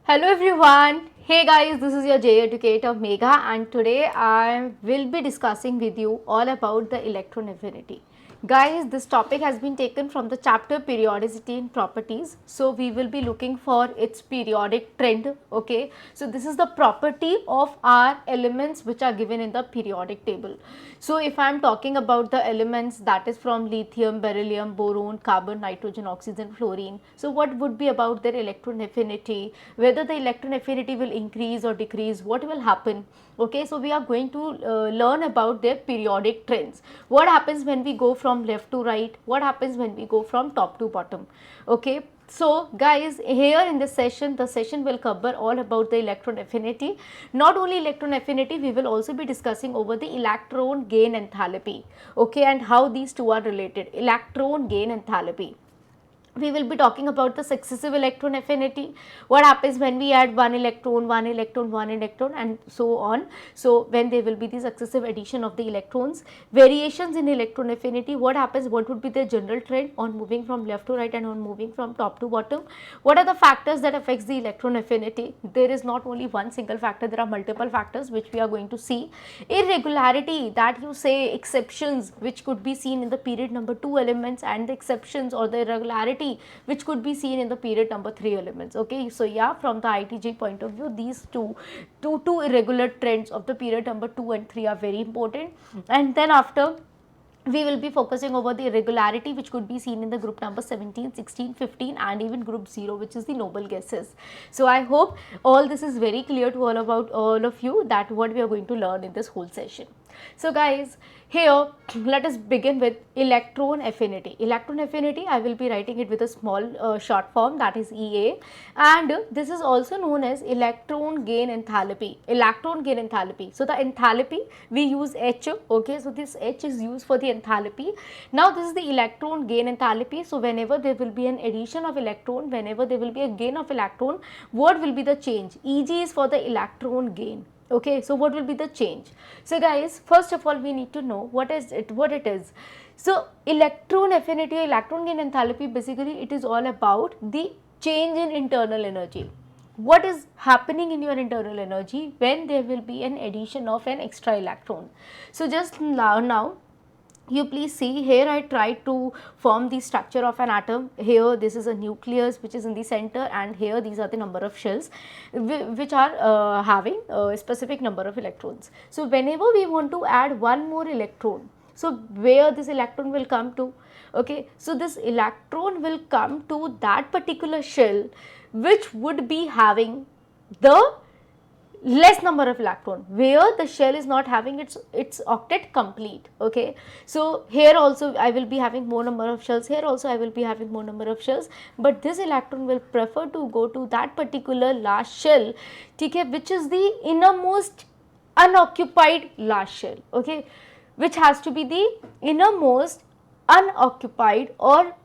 Hello everyone. Hey guys, this is your JEE educator Megha, and today I will be discussing with you all about the electron affinity. Guys, this topic has been taken from the chapter periodicity and properties. So we will be looking for its periodic trend. Okay. So this is the property of our elements which are given in the periodic table. So if I am talking about the elements that is from lithium, beryllium, boron, carbon, nitrogen, oxygen, fluorine. So what would be about their electron affinity, whether the electron affinity will increase or decrease, what will happen. Okay, so we are going to learn about their periodic trends. What happens when we go from left to right, what happens when we go from top to bottom. Okay, so guys, here in this session, the session will cover all about the electron affinity. Not only electron affinity, we will also be discussing over the electron gain enthalpy. Okay, and how these two are related, electron gain enthalpy. We will be talking about the successive electron affinity, what happens when we add one electron, and so on. So when there will be the successive addition of the electrons, variations in electron affinity, what happens, what would be the general trend on moving from left to right and on moving from top to bottom, what are the factors that affects the electron affinity. There is not only one single factor, there are multiple factors which we are going to see. Irregularity, that you say exceptions which could be seen in the period number 2 elements, and the exceptions or the irregularity which could be seen in the period number 3 elements. Okay, so yeah, from the ITG point of view, these two irregular trends of the period number 2 and 3 are very important. And then after, we will be focusing over the irregularity which could be seen in the group number 17, 16, 15 and even group 0, which is the noble gases. So I hope all this is very clear to all of you, that what we are going to learn in this whole session. So guys, here let us begin with electron affinity. Electron affinity, I will be writing it with a small short form, that is EA, and this is also known as electron gain enthalpy. Electron gain enthalpy. So the enthalpy, we use H. Okay, so this H is used for the enthalpy. Now this is the electron gain enthalpy. So whenever there will be an addition of electron, whenever there will be a gain of electron, what will be the change? EG is for the electron gain. Okay, so what will be the change? So guys, first of all, we need to know what it is. So electron affinity, electron gain enthalpy, basically it is all about the change in internal energy. What is happening in your internal energy when there will be an addition of an extra electron. So just now you please see, here I tried to form the structure of an atom. Here this is a nucleus which is in the center, and here these are the number of shells which are having a specific number of electrons. So whenever we want to add one more electron, so where this electron will come to? Okay, so this electron will come to that particular shell which would be having the less number of electron, where the shell is not having its octet complete. Okay, so here also I will be having more number of shells, here also I will be having more number of shells, but this electron will prefer to go to that particular last shell, okay, which is the innermost unoccupied last shell. Okay, which has to be the innermost unoccupied or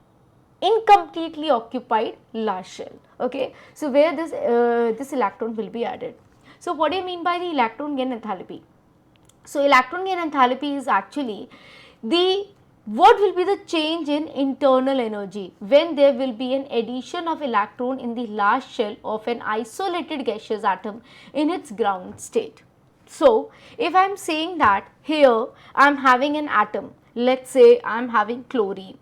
incompletely occupied last shell. Okay, so where this electron will be added. So what do you mean by the electron gain enthalpy? So electron gain enthalpy is actually what will be the change in internal energy when there will be an addition of electron in the last shell of an isolated gaseous atom in its ground state. So if I am saying that here I am having an atom, let's say I am having chlorine.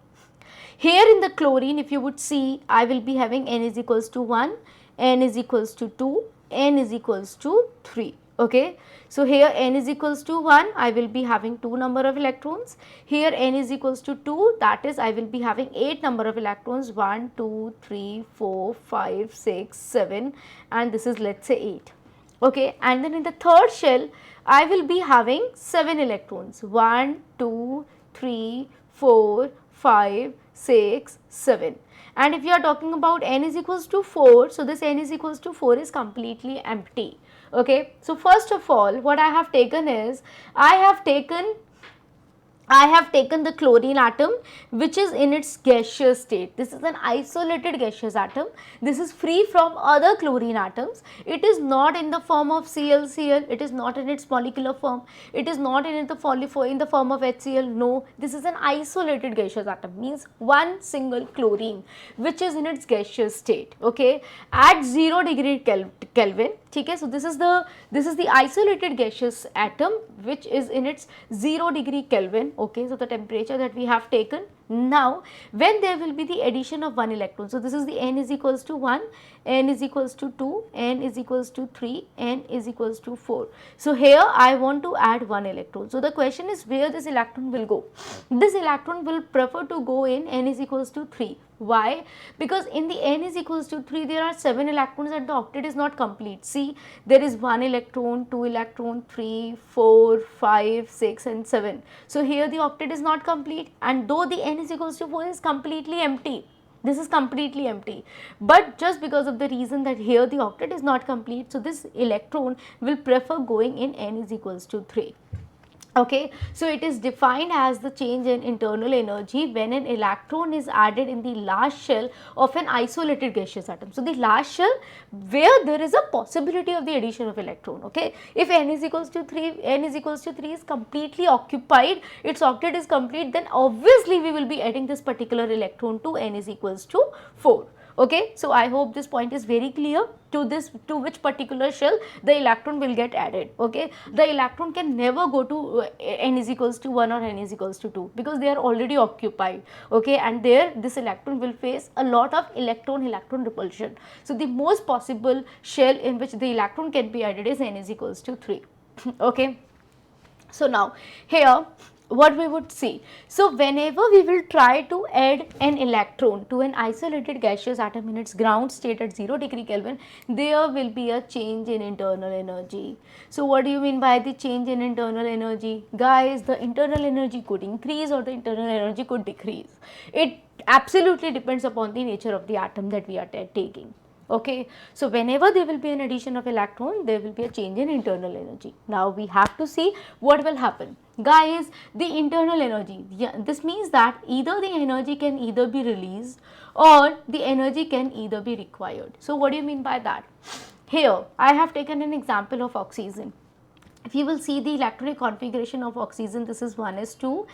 Here in the chlorine, if you would see, I will be having N is equals to 1, N is equals to 2, N is equals to 3. Okay, so here N is equals to 1, I will be having 2 number of electrons. Here N is equals to 2, that is I will be having 8 number of electrons, 1, 2, 3, 4, 5, 6, 7, and this is, let's say, 8. Okay, and then in the third shell, I will be having 7 electrons, 1, 2, 3, 4, 5, 6, 7. And if you are talking about N is equals to 4, so this N is equals to 4 is completely empty. Okay, so first of all, what I have taken is, I have taken I have taken the chlorine atom which is in its gaseous state. This is an isolated gaseous atom. This is free from other chlorine atoms. It is not in the form of ClCl. It is not in its molecular form. It is not in the form of HCl. No, this is an isolated gaseous atom, means one single chlorine which is in its gaseous state. Okay, at 0 degree Kelvin. Okay, so this is the isolated gaseous atom which is in its 0 degree Kelvin. Okay, so the temperature that we have taken. Now, when there will be the addition of one electron, so this is the n is equals to 1, n is equals to 2, n is equals to 3, n is equals to 4. So, here I want to add one electron. So, the question is where this electron will go. This electron will prefer to go in n is equals to 3. Why? Because in the n is equals to 3, there are 7 electrons and the octet is not complete. See, there is 1 electron, 2 electron, 3, 4, 5, 6 and 7. So, here the octet is not complete, and though the n is equals to 4 is completely empty. This is completely empty, but just because of the reason that here the octet is not complete, so this electron will prefer going in n is equals to 3. Okay, so it is defined as the change in internal energy when an electron is added in the last shell of an isolated gaseous atom. So, the last shell where there is a possibility of the addition of electron. Okay, if n is equals to 3, n is equals to 3 is completely occupied, its octet is complete, then obviously we will be adding this particular electron to n is equals to 4. Okay, so I hope this point is very clear to which particular shell the electron will get added. Okay, the electron can never go to n is equals to 1 or n is equals to 2 because they are already occupied. Okay, and there this electron will face a lot of electron repulsion. So, the most possible shell in which the electron can be added is n is equals to 3. Okay, so now here what we would see. So, whenever we will try to add an electron to an isolated gaseous atom in its ground state at 0 degree Kelvin, there will be a change in internal energy. So, what do you mean by the change in internal energy? Guys, the internal energy could increase or the internal energy could decrease. It absolutely depends upon the nature of the atom that we are taking. Okay, so whenever there will be an addition of electron, there will be a change in internal energy. Now, we have to see what will happen. Guys, the internal energy, this means that either the energy can either be released or the energy can either be required. So, what do you mean by that? Here, I have taken an example of oxygen. If you will see the electronic configuration of oxygen, this is 1s2,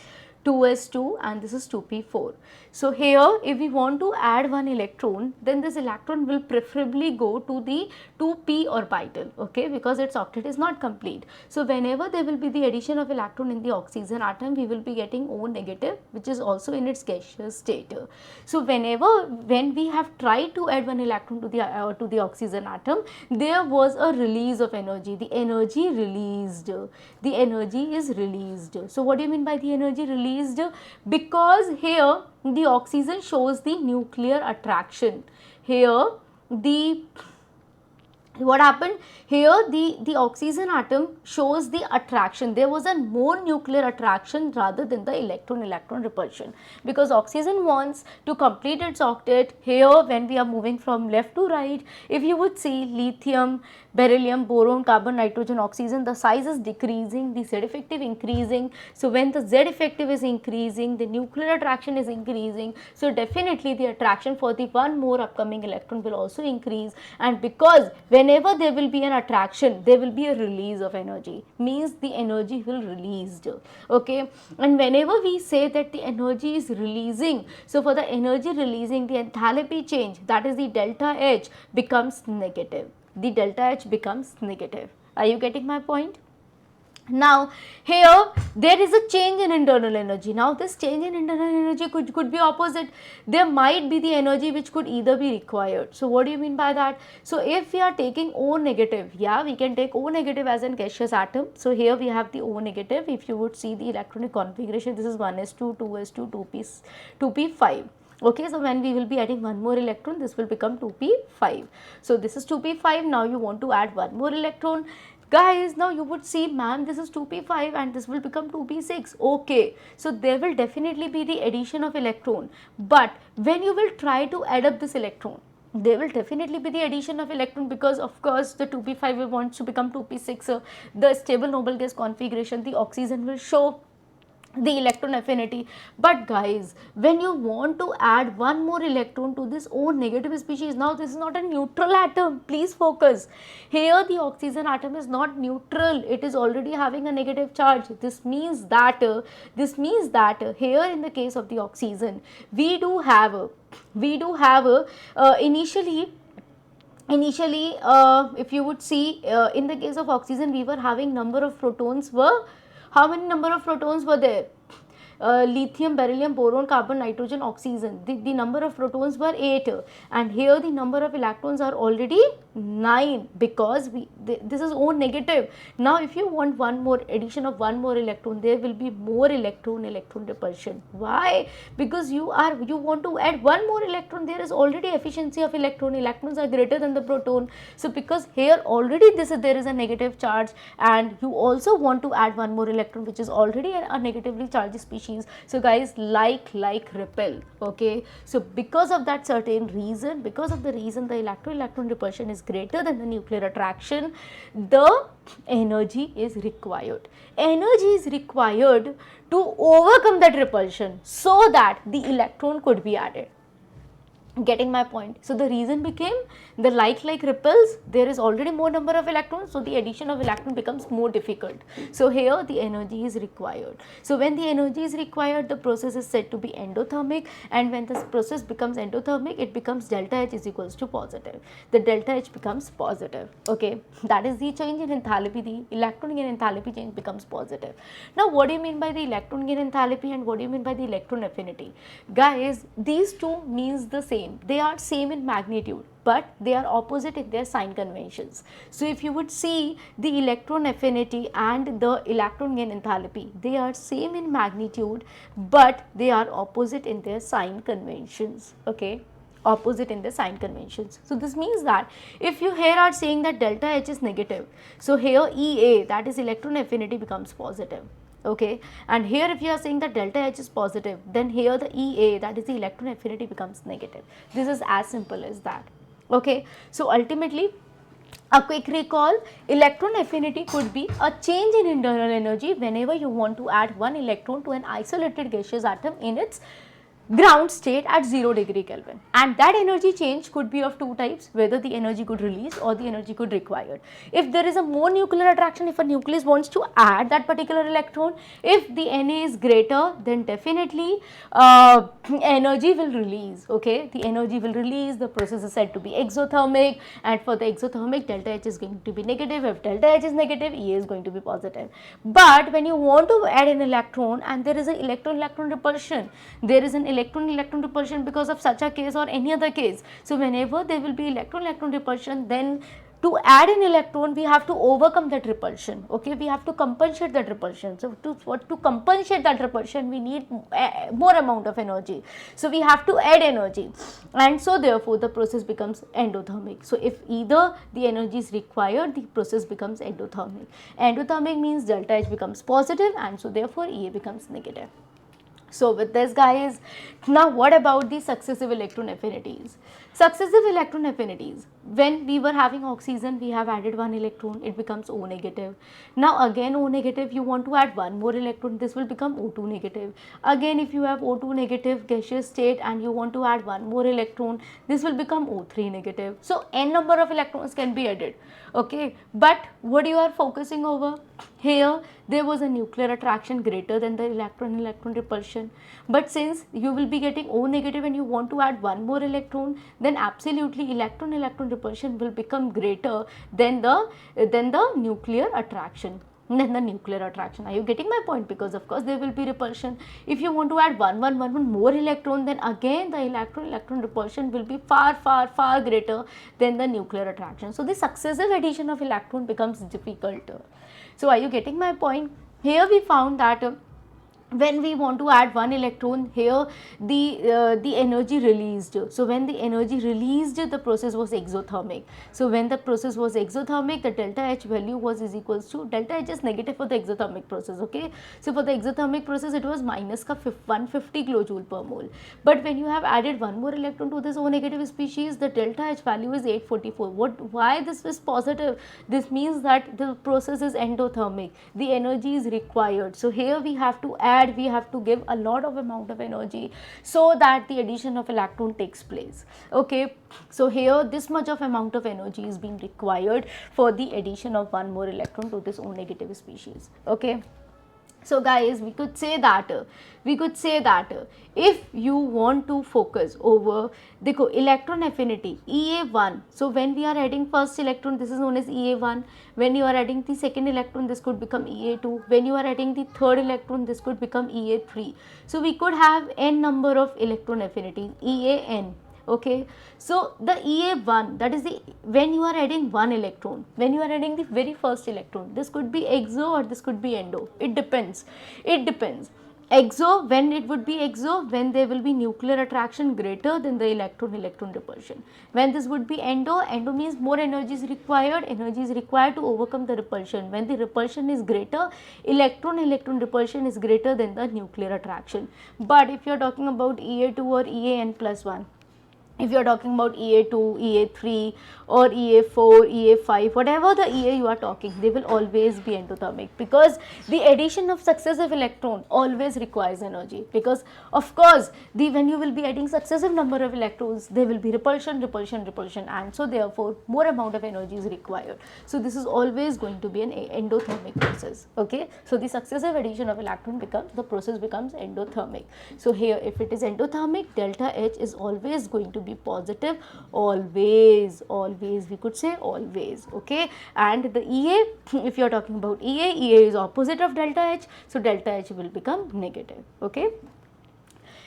2s2 and this is 2p4. So, here if we want to add one electron, then this electron will preferably go to the 2p orbital, okay, because its octet is not complete. So, whenever there will be the addition of electron in the oxygen atom, we will be getting O negative, which is also in its gaseous state. So, when we have tried to add one electron to the oxygen atom, there was a release of energy. The energy released. The energy is released. So, what do you mean by the energy released? Because here the oxygen shows the nuclear attraction. Here what happened here, the oxygen atom shows the attraction. There was a more nuclear attraction rather than the electron repulsion, because oxygen wants to complete its octet. Here when we are moving from left to right, if you would see lithium, beryllium, boron, carbon, nitrogen, oxygen, the size is decreasing, the Z effective increasing. So, when the Z effective is increasing, the nuclear attraction is increasing. So, definitely the attraction for the one more upcoming electron will also increase, and because whenever there will be an attraction, there will be a release of energy, means the energy will released. Okay, and whenever we say that the energy is releasing, so for the energy releasing, the enthalpy change, that is the delta H, becomes negative. The delta H becomes negative. Are you getting my point? Now, here there is a change in internal energy. Now, this change in internal energy could be opposite. There might be the energy which could either be required. So, what do you mean by that? So, if we are taking O negative, yeah, we can take O negative as an gaseous atom. So, here we have the O negative. If you would see the electronic configuration, this is 1s2, 2s2, 2p5. Okay, so when we will be adding one more electron, this will become 2p5. So, this is 2p5. Now, you want to add one more electron. Guys, now you would see, ma'am, this is 2p5 and this will become 2p6. Okay, so there will definitely be the addition of electron. But when you will try to add up this electron, there will definitely be the addition of electron, because of course the 2p5 wants to become 2p6. The stable noble gas configuration, the oxygen will show the electron affinity. But guys, when you want to add one more electron to this O negative species, now this is not a neutral atom, please focus. Here the oxygen atom is not neutral, it is already having a negative charge. This means that here in the case of the oxygen, we do have initially, if you would see, in the case of oxygen, we were having number of protons were, how many number of protons were there? Lithium, beryllium, boron, carbon, nitrogen, oxygen. The number of protons were 8, and here the number of electrons are already 9, because this is O negative. Now if you want one more addition of one more electron, there will be more electron repulsion. Why? Because you want to add one more electron, there is already efficiency of electrons are greater than the proton. So because here already there is a negative charge, and you also want to add one more electron which is already a negatively charged species. So guys, like repel, okay. So because of that certain reason, the electron repulsion is greater than the nuclear attraction, the energy is required. Energy is required to overcome that repulsion so that the electron could be added. Getting my point? So the reason became the like repels, there is already more number of electrons, so the addition of electron becomes more difficult. So here the energy is required. So when the energy is required, the process is said to be endothermic, and when this process becomes endothermic, it becomes delta H is equals to positive. The delta H becomes positive, okay. That is the change in enthalpy, the electron gain enthalpy change becomes positive. Now what do you mean by the electron gain enthalpy and what do you mean by the electron affinity? Guys, these two means the same. They are same in magnitude, but they are opposite in their sign conventions. So if you would see the electron affinity and the electron gain enthalpy, they are same in magnitude, but they are opposite in their sign conventions, okay. Opposite in the sign conventions. So this means that if you here are saying that delta H is negative, so here EA, that is electron affinity, becomes positive, okay. And here if you are saying that delta H is positive, then here the EA, that is the electron affinity, becomes negative. This is as simple as that, okay. So ultimately, a quick recall, electron affinity could be a change in internal energy whenever you want to add one electron to an isolated gaseous atom in its ground state at 0 degree Kelvin, and that energy change could be of two types, whether the energy could release or the energy could required. If there is a more nuclear attraction, if a nucleus wants to add that particular electron, if the Na is greater, then definitely energy will release, okay. The energy will release, the process is said to be exothermic, and for the exothermic, delta H is going to be negative. If delta H is negative, Ea is going to be positive. But when you want to add an electron and there is an electron repulsion, there is an electron repulsion because of such a case or any other case. So whenever there will be electron repulsion, then to add an electron, we have to overcome that repulsion, okay. We have to compensate that repulsion. So to compensate that repulsion, we need more amount of energy. So we have to add energy, and so therefore the process becomes endothermic. So if either the energy is required, the process becomes endothermic. Endothermic means delta H becomes positive, and so therefore Ea becomes negative. So with this, guys, now what about the successive electron affinities? Successive electron affinities, when we were having oxygen, we have added one electron, it becomes O negative. Now again O negative, you want to add one more electron, this will become O2 negative. Again, if you have O2 negative gaseous state and you want to add one more electron, this will become O3 negative. So n number of electrons can be added, okay. But what you are focusing over here, there was a nuclear attraction greater than the electron repulsion, but since you will be getting O negative and you want to add one more electron, then absolutely electron repulsion will become greater than the nuclear attraction. Are you getting my point? Because of course there will be repulsion. If you want to add one more electron, then again the electron repulsion will be far greater than the nuclear attraction. So the successive addition of electron becomes difficult. So are you getting my point? Here we found that when we want to add one electron, here the energy released. So when the energy released, the process was exothermic. So when the process was exothermic, the delta H value was is equals to, delta H is negative for the exothermic process, okay. So for the exothermic process, it was minus 150 kilojoule per mole. But when you have added one more electron to this O negative species, the delta H value is 844. Why this is positive? This means that the process is endothermic, the energy is required. So here we have to add that we have to give a lot of amount of energy so that the addition of electron takes place. Okay, so here this much of amount of energy is being required for the addition of one more electron to this O negative species. Okay, so guys, we could say that if you want to focus over the electron affinity EA1, so when we are adding first electron, this is known as EA1. When you are adding the second electron, this could become EA2. When you are adding the third electron, this could become EA3. So we could have n number of electron affinities, EAN. Okay, so the EA1, that is the when you are adding one electron, when you are adding the very first electron, this could be exo or this could be endo, it depends. Exo, when it would be exo, when there will be nuclear attraction greater than the electron repulsion. When this would be endo means more energy is required to overcome the repulsion. When the repulsion is greater, electron repulsion is greater than the nuclear attraction. But if you are talking about EA2 or EAN plus 1, if you are talking about EA2, EA3 or EA4, EA5, whatever the EA you are talking, they will always be endothermic, because the addition of successive electron always requires energy, because of course when you will be adding successive number of electrons, there will be repulsion, and so therefore more amount of energy is required. So this is always going to be an endothermic process. Okay, so the successive addition of electron the process becomes endothermic. So here if it is endothermic, delta H is always going to be positive, always we could say always. Okay, and the EA, if you are talking about EA is opposite of delta H, so delta H will become negative. Okay,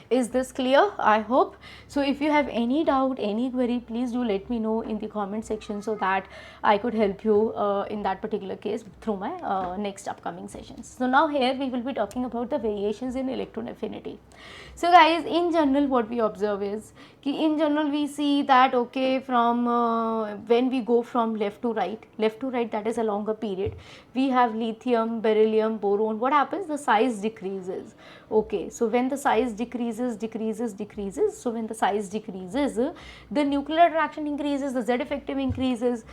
is this clear? I hope. So if you have any doubt, any query, please do let me know in the comment section so that I could help you in that particular case through my next upcoming sessions. So now here we will be talking about the variations in electron affinity. So guys, in general what we observe is, in general we see that okay, from when we go from left to right, that is along a period, we have lithium, beryllium, boron. What happens? The size decreases. Okay, so when the size decreases, so when the size decreases, the nuclear attraction increases, the Z effective increases,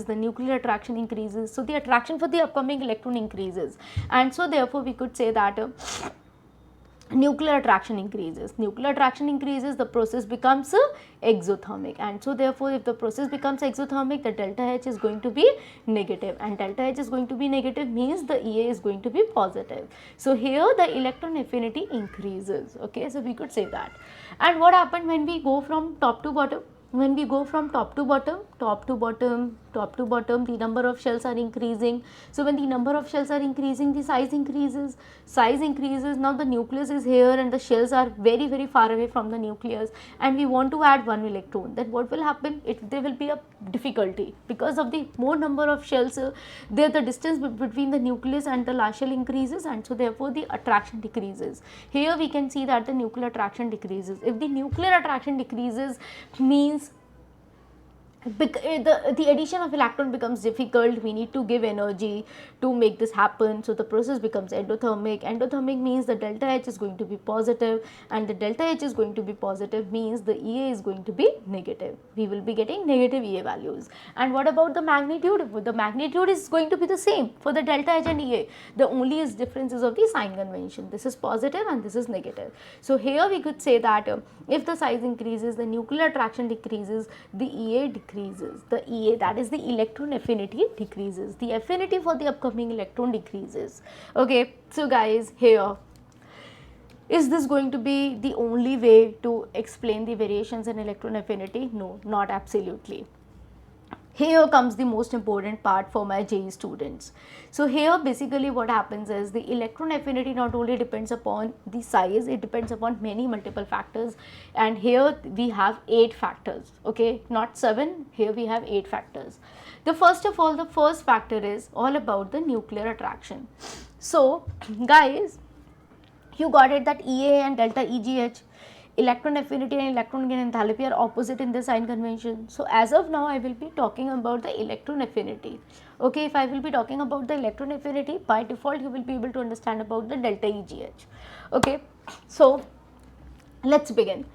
the nuclear attraction increases, so the attraction for the upcoming electron increases, and so therefore we could say that nuclear attraction increases, the process becomes exothermic, and so therefore if the process becomes exothermic, the delta H is going to be negative, and delta H is going to be negative means the EA is going to be positive. So here the electron affinity increases. Okay, so we could say that. And what happened when we go from top to bottom? When we go from top to bottom, the number of shells are increasing. So when the number of shells are increasing, the size increases. Now the nucleus is here and the shells are very, very far away from the nucleus, and we want to add one electron. Then what will happen? There will be a difficulty because of the more number of shells. There the distance between the nucleus and the last shell increases, and so therefore the attraction decreases. Here we can see that the nuclear attraction decreases. If the nuclear attraction decreases, means the addition of electron becomes difficult. We need to give energy to make this happen, so the process becomes endothermic. Endothermic means the delta H is going to be positive, and the delta H is going to be positive means the EA is going to be negative. We will be getting negative EA values. And what about the magnitude? The magnitude is going to be the same for the delta H and EA. The only difference is of the sign convention. This is positive and this is negative. So here we could say that if the size increases, the nuclear attraction decreases, the EA decreases. The EA, that is the electron affinity, decreases. The affinity for the upcoming electron decreases. Okay, so guys, here, is this going to be the only way to explain the variations in electron affinity? No, not absolutely. Here comes the most important part for my JEE students. So here basically what happens is the electron affinity not only depends upon the size, it depends upon many multiple factors, and here we have 8 factors. Okay, not 7, here we have 8 factors. The first factor is all about the nuclear attraction. So guys, you got it that EA and delta EGH, electron affinity and electron gain enthalpy, are opposite in the sign convention. So as of now I will be talking about the electron affinity. Okay, if I will be talking about the electron affinity, by default you will be able to understand about the delta EGH. Okay, so let's begin.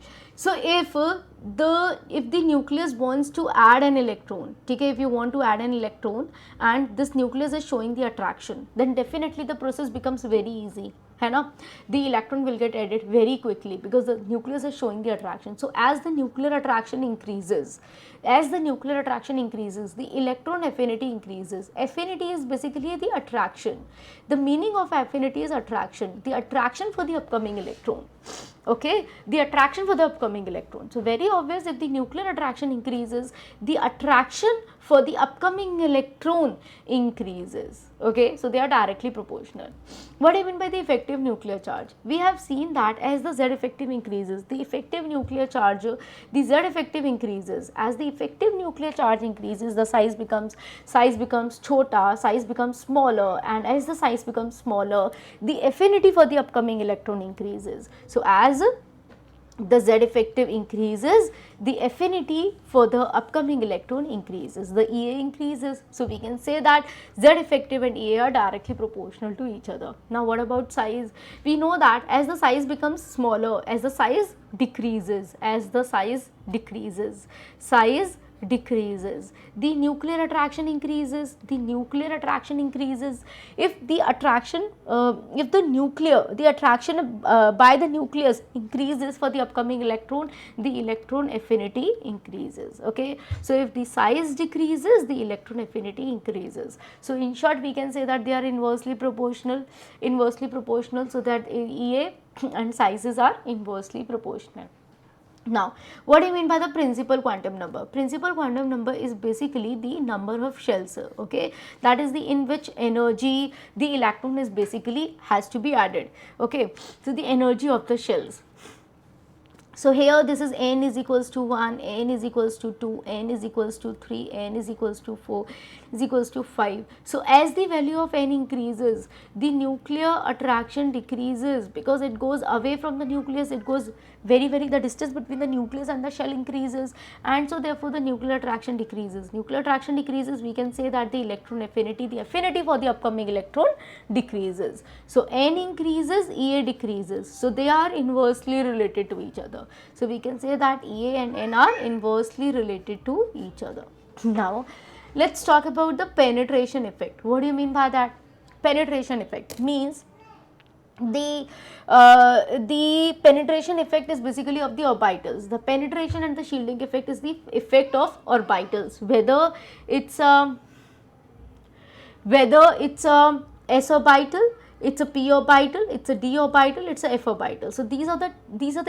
So if the nucleus wants to add an electron, okay, if you want to add an electron and this nucleus is showing the attraction, then definitely the process becomes very easy, है ना. The electron will get added very quickly because the nucleus is showing the attraction. So as the nuclear attraction increases, the electron affinity increases. Affinity is basically the attraction. The meaning of affinity is attraction, the attraction for the upcoming electron. Okay, the attraction for the upcoming electron. So very obvious, if the nuclear attraction increases, the attraction for the upcoming electron increases. Okay, so they are directly proportional. What do I mean by the effective nuclear charge? We have seen that as the Z effective increases, the effective nuclear charge, the Z effective increases. As the effective nuclear charge increases, the size becomes chota, size becomes smaller, and as the size becomes smaller, the affinity for the upcoming electron increases. So as the Z effective increases, the affinity for the upcoming electron increases, the EA increases. So we can say that Z effective and EA are directly proportional to each other. Now what about size? We know that as the size becomes smaller, as the size decreases, size decreases, the nuclear attraction increases, if the attraction the attraction by the nucleus increases for the upcoming electron, the electron affinity increases. Okay, so if the size decreases, the electron affinity increases. So in short, we can say that they are inversely proportional, so that EA and sizes are inversely proportional. Now, what do you mean by the principal quantum number? Principal quantum number is basically the number of shells, okay, that is the in which energy the electron is basically has to be added. Okay, so the energy of the shells. So here this is n is equals to 1, n is equals to 2, n is equals to 3, n is equals to 4, is equals to 5. So as the value of n increases, the nuclear attraction decreases because it goes away from the nucleus, it goes very the distance between the nucleus and the shell increases, and so therefore the nuclear attraction decreases. Nuclear attraction decreases, we can say that the electron affinity, the affinity for the upcoming electron decreases. So n increases, EA decreases, so they are inversely related to each other. So we can say that EA and N are inversely related to each other. Now let's talk about the penetration effect. What do you mean by that? Penetration effect means the penetration effect is basically of the orbitals. The penetration and the shielding effect is the effect of orbitals, whether it's a s orbital, it's a p orbital, it's a d orbital, it's a f orbital. So these are the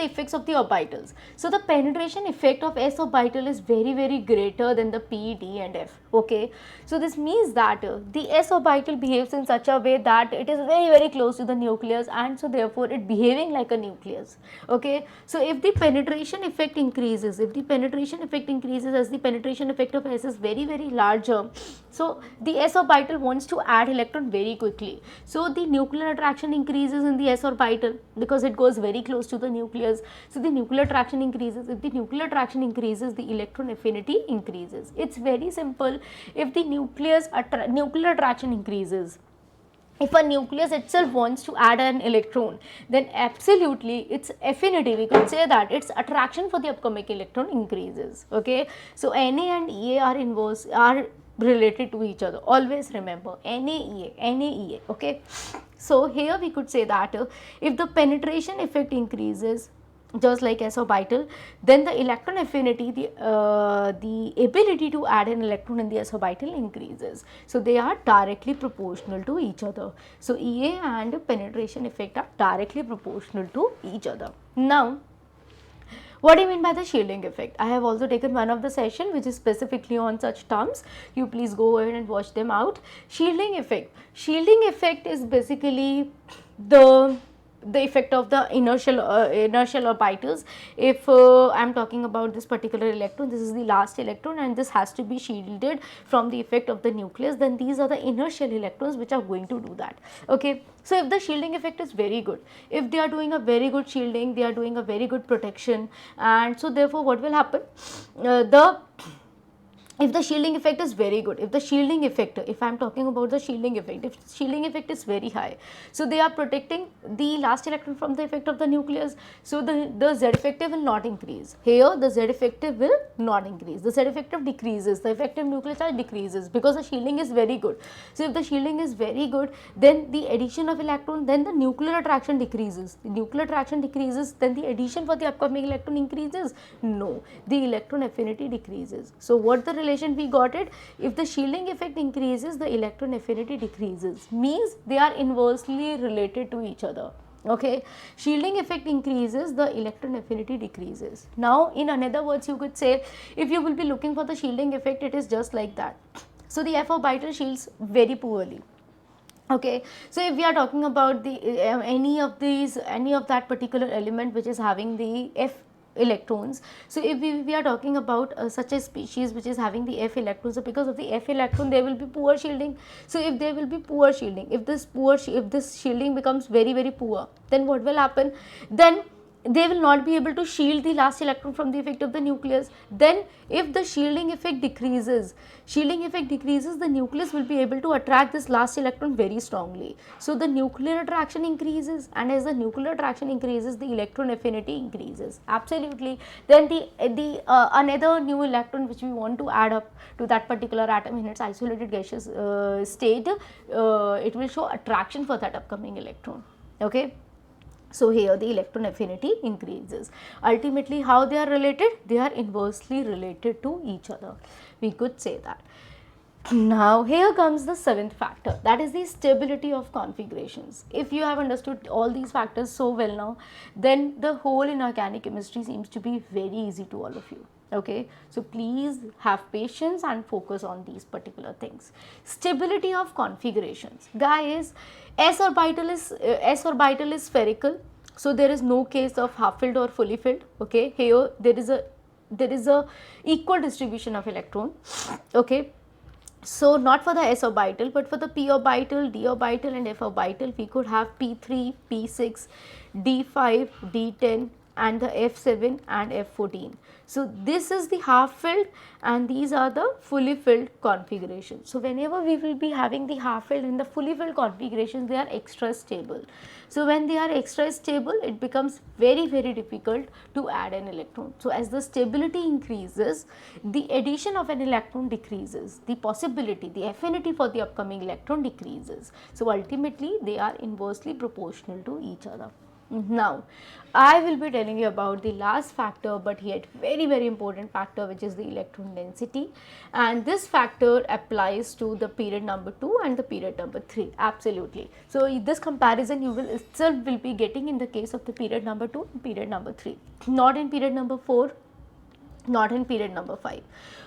effects of the orbitals. So the penetration effect of s orbital is very greater than the p, d and f. Okay, so this means that the s orbital behaves in such a way that it is very close to the nucleus, and so therefore it behaving like a nucleus. Okay, so if the penetration effect increases, as the penetration effect of s is very larger, so the s orbital wants to add electron very quickly. So the nuclear attraction increases in the s orbital because it goes very close to the nucleus. So the nuclear attraction increases. If the nuclear attraction increases, the electron affinity increases. It's very simple. If the nuclear attraction increases, if a nucleus itself wants to add an electron, then absolutely its affinity, we could say that its attraction for the upcoming electron increases. Okay, so Na and Ea are related to each other. Always remember Na, Ea. Okay, so here we could say that if the penetration effect increases, just like s orbital, then the electron affinity, the ability to add an electron in the s orbital increases. So they are directly proportional to each other. So EA and penetration effect are directly proportional to each other. Now, what do you mean by the shielding effect? I have also taken one of the session which is specifically on such terms. You please go ahead and watch them out. Shielding effect. Shielding effect is basically the effect of the inertial orbitals. If I am talking about this particular electron, this is the last electron and this has to be shielded from the effect of the nucleus, then these are the inertial electrons which are going to do that. Okay, so if the shielding effect is very good, if they are doing a very good shielding, they are doing a very good protection, and so therefore what will happen, the if the shielding effect is very good, if the shielding effect, if I am talking about the shielding effect, if shielding effect is very high, so they are protecting the last electron from the effect of the nucleus, so the Z effective will not increase. Here the Z effective will not increase, the Z effective decreases, the effective nuclear charge decreases because the shielding is very good. So if the shielding is very good, then the addition of electron, then the nuclear attraction decreases, the nuclear attraction decreases, then the addition for the upcoming electron increases? No, the electron affinity decreases. So what the relation we got it, if the shielding effect increases, the electron affinity decreases, means they are inversely related to each other. Okay, shielding effect increases, the electron affinity decreases. Now in another words you could say, if you will be looking for the shielding effect, it is just like that. So the F orbital shields very poorly. Okay, so if we are talking about the any of that particular element which is having the F electrons, so if we are talking about such a species which is having the F electrons, so because of the F electron there will be poor shielding. So if there will be poor shielding, if this shielding becomes very poor, then what will happen? Then they will not be able to shield the last electron from the effect of the nucleus. Then if the shielding effect decreases, the nucleus will be able to attract this last electron very strongly. So the nuclear attraction increases, and as the nuclear attraction increases, the electron affinity increases. Absolutely. Then the another new electron which we want to add up to that particular atom in its isolated gaseous state, it will show attraction for that upcoming electron. Okay. So here the electron affinity increases. Ultimately how they are related? They are inversely related to each other. We could say that. Now here comes the seventh factor, that is the stability of configurations. If you have understood all these factors so well now, then the whole inorganic chemistry seems to be very easy to all of you. Okay, so please have patience and focus on these particular things. Stability of configurations, guys. S orbital is spherical, so there is no case of half filled or fully filled. Okay, here there is a equal distribution of electron. Okay, so not for the S orbital, but for the p orbital, d orbital and f orbital, we could have p3, p6, d5, d10 and the f7 and f14. So this is the half filled and these are the fully filled configurations. So whenever we will be having the half filled and the fully filled configurations, they are extra stable. So when they are extra stable, it becomes very difficult to add an electron. So as the stability increases, the addition of an electron decreases, the possibility, the affinity for the upcoming electron decreases. So ultimately they are inversely proportional to each other. Now, I will be telling you about the last factor, but yet very important factor, which is the electron density, and this factor applies to the period number 2 and the period number 3. Absolutely. So this comparison you will itself will be getting in the case of the period number 2 and period number 3, not in period number 4, not in period number 5,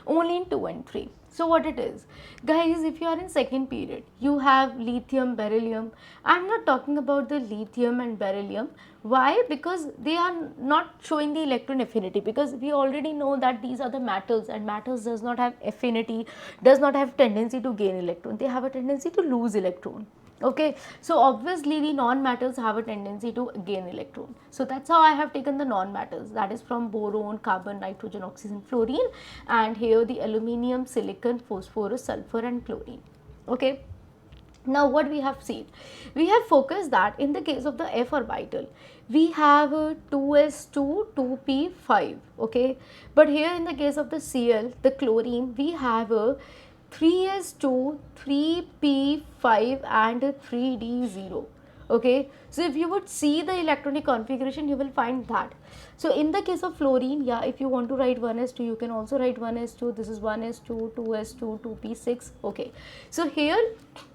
only in 2 and 3. So what it is, guys, if you are in second period, you have lithium, beryllium. I am not talking about the lithium and beryllium. Why? Because they are not showing the electron affinity, because we already know that these are the metals, and metals does not have affinity, does not have tendency to gain electron, they have a tendency to lose electron. Okay, so obviously the non-metals have a tendency to gain electron. So that's how I have taken the non-metals, that is from boron, carbon, nitrogen, oxygen, fluorine, and here the aluminium, silicon, phosphorus, sulfur and chlorine. Okay. Now what we have seen, we have focused that in the case of the F orbital, we have 2s2, 2p5, okay, but here in the case of the Cl, the chlorine, we have 3s2, 3p5 and 3d0. Okay, so if you would see the electronic configuration, you will find that. So in the case of fluorine, yeah, if you want to write 1s2, you can also write 1s2, this is 1s2, 2s2, 2p6. Okay, so here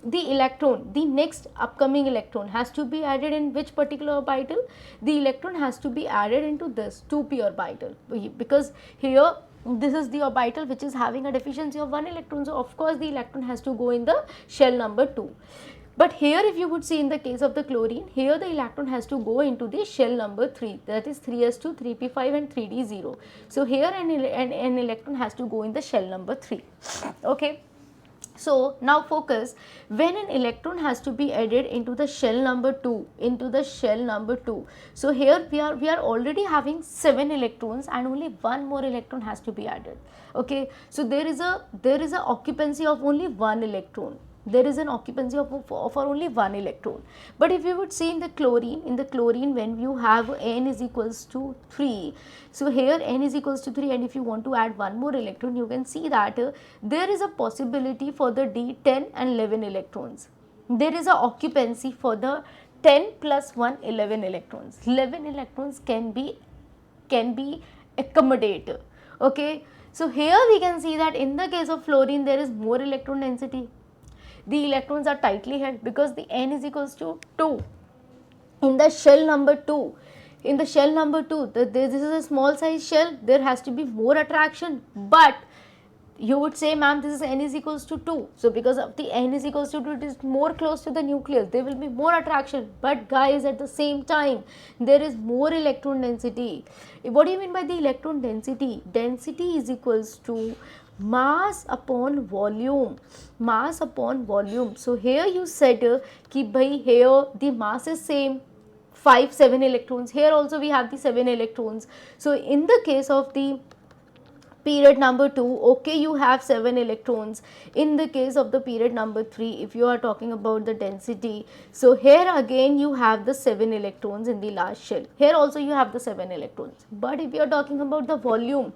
the electron, the next upcoming electron has to be added in which particular orbital? The electron has to be added into this 2p orbital, because here this is the orbital which is having a deficiency of 1 electron. So of course the electron has to go in the shell number 2. But here if you would see in the case of the chlorine, here the electron has to go into the shell number 3, that is 3s2, 3p5 and 3d0. So here an electron has to go in the shell number 3. Okay. So now focus, when an electron has to be added into the shell number 2, so here we are already having 7 electrons and only one more electron has to be added. Okay, so there is a occupancy of only one electron. There is an occupancy for only one electron. But if you would see in the chlorine, when you have n is equals to 3, so here n is equals to 3, and if you want to add one more electron, you can see that there is a possibility for the D 10 and 11 electrons. There is a occupancy for the 10 plus 1 11 electrons. 11 electrons can be accommodated. Okay, so here we can see that in the case of fluorine there is more electron density. The electrons are tightly held because the n is equals to 2. In the shell number 2, this is a small size shell, there has to be more attraction, but you would say, ma'am, this is n is equals to 2. So because of the n is equals to 2, it is more close to the nucleus, there will be more attraction. But guys, at the same time, there is more electron density. What do you mean by the electron density? Density is equals to mass upon volume. So here you said ki bhai, here the mass is same, 7 electrons. Here also we have the 7 electrons. So in the case of the period number 2, okay, you have 7 electrons. In the case of the period number 3, if you are talking about the density, so here again you have the 7 electrons in the last shell. Here also you have the 7 electrons. But if you are talking about the volume,